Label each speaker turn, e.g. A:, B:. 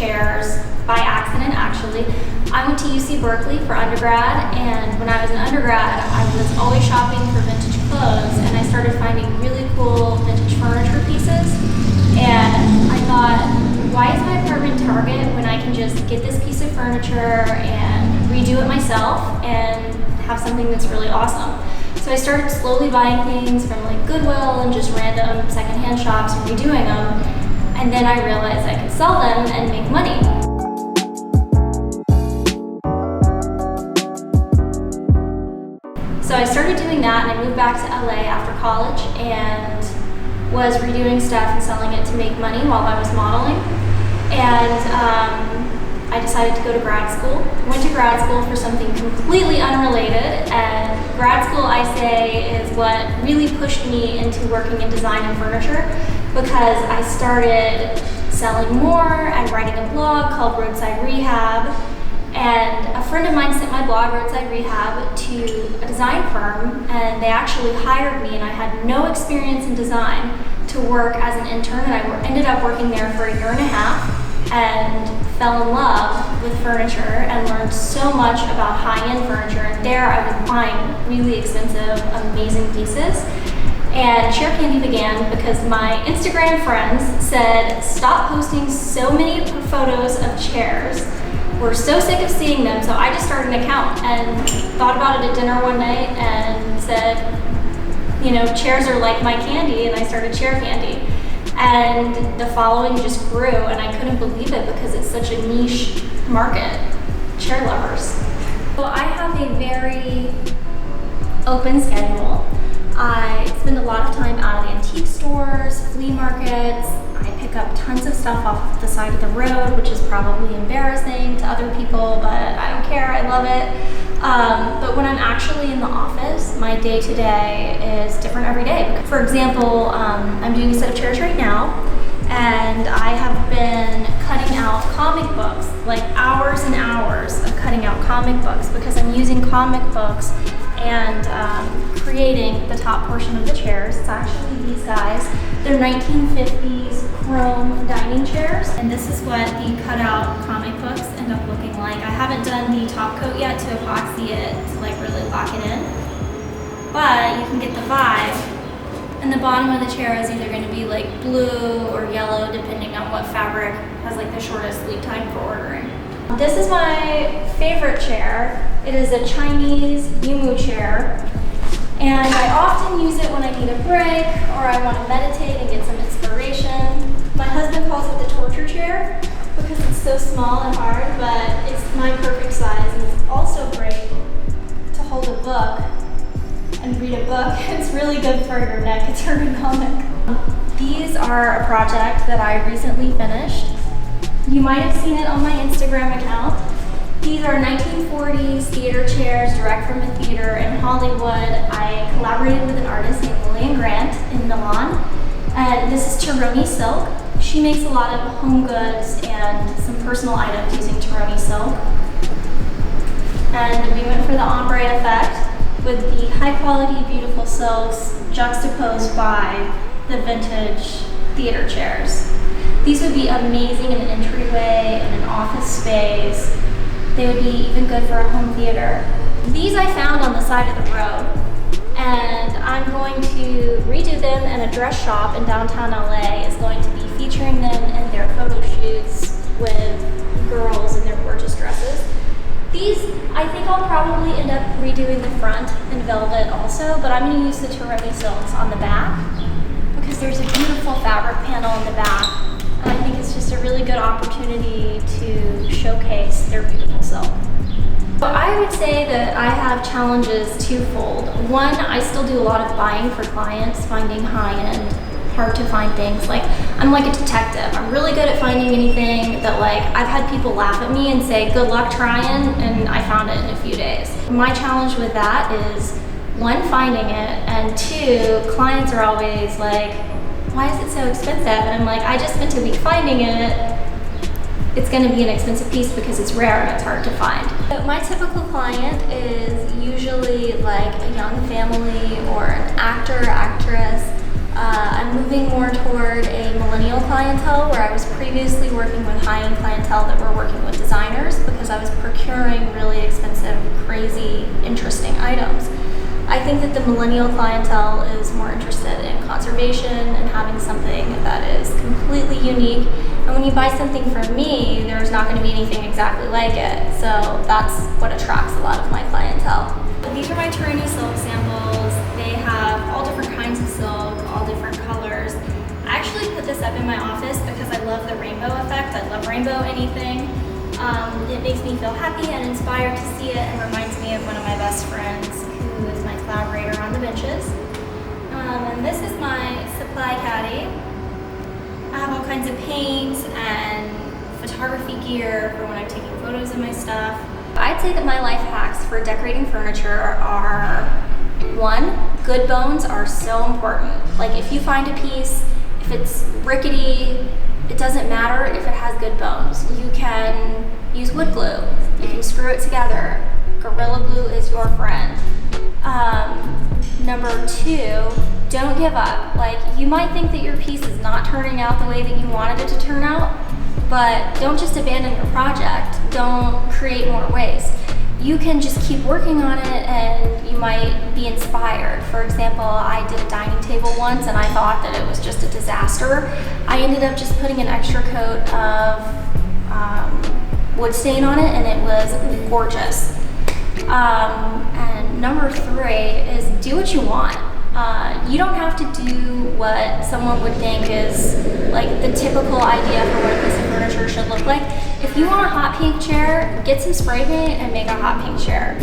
A: chairs by accident, actually. I went to UC Berkeley for undergrad, and when I was an undergrad, I was always shopping for vintage clothes, and I started finding really cool vintage furniture pieces. And I thought, why is my apartment Target when I can just get this piece of furniture and redo it myself and have something that's really awesome? So I started slowly buying things from like Goodwill and just random secondhand shops and redoing them. And then I realized I could sell them and make money. So I started doing that, and I moved back to LA after college and was redoing stuff and selling it to make money while I was modeling. And I decided to go to grad school. Went to grad school for something completely unrelated, and grad school, I say, is what really pushed me into working in design and furniture, because I started selling more and writing a blog called Roadside Rehab. And a friend of mine sent my blog, Roadside Rehab, to a design firm, and they actually hired me, and I had no experience in design, to work as an intern, and I ended up working there for a year and a half and fell in love with furniture and learned so much about high-end furniture. And there I was buying really expensive, amazing pieces. And Chair Candy began because my Instagram friends said, stop posting so many photos of chairs. We're so sick of seeing them. So I just started an account and thought about it at dinner one night and said, you know, chairs are like my candy, and I started Chair Candy. And the following just grew, and I couldn't believe it because it's such a niche market, chair lovers. Well, I have a very open schedule. I spend a lot of time out at antique stores, flea markets. I pick up tons of stuff off the side of the road, which is probably embarrassing to other people, but I don't care, I love it. But when I'm actually in the office, my day-to-day is different every day. For example, I'm doing a set of chairs right now, and I have been cutting out comic books, like hours and hours of cutting out comic books, because I'm using comic books and creating the top portion of the chairs. It's actually these guys. They're 1950s chrome dining chairs, and this is what the cutout comic books end up looking like. I haven't done the top coat yet to epoxy it to like really lock it in, but you can get the vibe. And the bottom of the chair is either going to be like blue or yellow, depending on what fabric has like the shortest lead time for ordering. This is my favorite chair. It is a Chinese Yumu chair, and I often use it when I need a break or I want to meditate and get some inspiration. My husband calls it the torture chair because it's so small and hard, but it's my perfect size, and it's also great to hold a book and read a book. It's really good for your neck. It's ergonomic. These are a project that I recently finished. You might have seen it on my Instagram account. These are 1940s theater chairs direct from a theater in Hollywood. I collaborated with an artist named Lillian Grant in Milan. And this is Tironi silk. She makes a lot of home goods and some personal items using Tironi silk. And we went for the ombre effect with the high quality, beautiful silks juxtaposed by the vintage theater chairs. These would be amazing in an entryway, in an office space. They would be even good for a home theater. These I found on the side of the road, and I'm going to redo them, and a dress shop in downtown LA is going to be featuring them in their photo shoots with girls in their gorgeous dresses. These, I think I'll probably end up redoing the front in velvet also, but I'm going to use the Tironi silks on the back because there's a beautiful fabric panel in the back. And I think it's just a really good opportunity to showcase their beautiful silk. So I would say that I have challenges twofold. One, I still do a lot of buying for clients, finding high-end, hard to find things. Like, I'm like a detective. I'm really good at finding anything that, like, I've had people laugh at me and say, good luck trying, and I found it in a few days. My challenge with that is, one, finding it, and two, clients are always like, why is it so expensive? And I'm like, I just spent a week finding it. It's going to be an expensive piece because it's rare and it's hard to find. But my typical client is usually like a young family or an actor or actress I'm moving more toward a millennial clientele, where I was previously working with high-end clientele that were working with designers because I was procuring really expensive, crazy, interesting items. I think that the millennial clientele is more interested in conservation and having something that is completely unique. And when you buy something from me, there's not going to be anything exactly like it. So that's what attracts a lot of my clientele. These are my Torino silk samples. They have all different kinds of silk, all different colors. I actually put this up in my office because I love the rainbow effect. I love rainbow anything. It makes me feel happy and inspired to see it, and reminds me of one of my best friends who is my collaborator on the benches. And this is my supply caddy. I have all kinds of paints and photography gear for when I'm taking photos of my stuff. I'd say that my life hacks for decorating furniture are, 1, good bones are so important. Like if you find a piece, if it's rickety, it doesn't matter if it has good bones. You can use wood glue. You can screw it together. Gorilla Glue is your friend. Number 2, don't give up. Like, you might think that your piece is not turning out the way that you wanted it to turn out, but don't just abandon your project. Don't create more waste. You can just keep working on it and you might be inspired. For example, I did a dining table once and I thought that it was just a disaster. I ended up just putting an extra coat of wood stain on it and it was gorgeous. And number 3 is do what you want. You don't have to do what someone would think is like the typical idea for what a piece of furniture should look like. If you want a hot pink chair, get some spray paint and make a hot pink chair.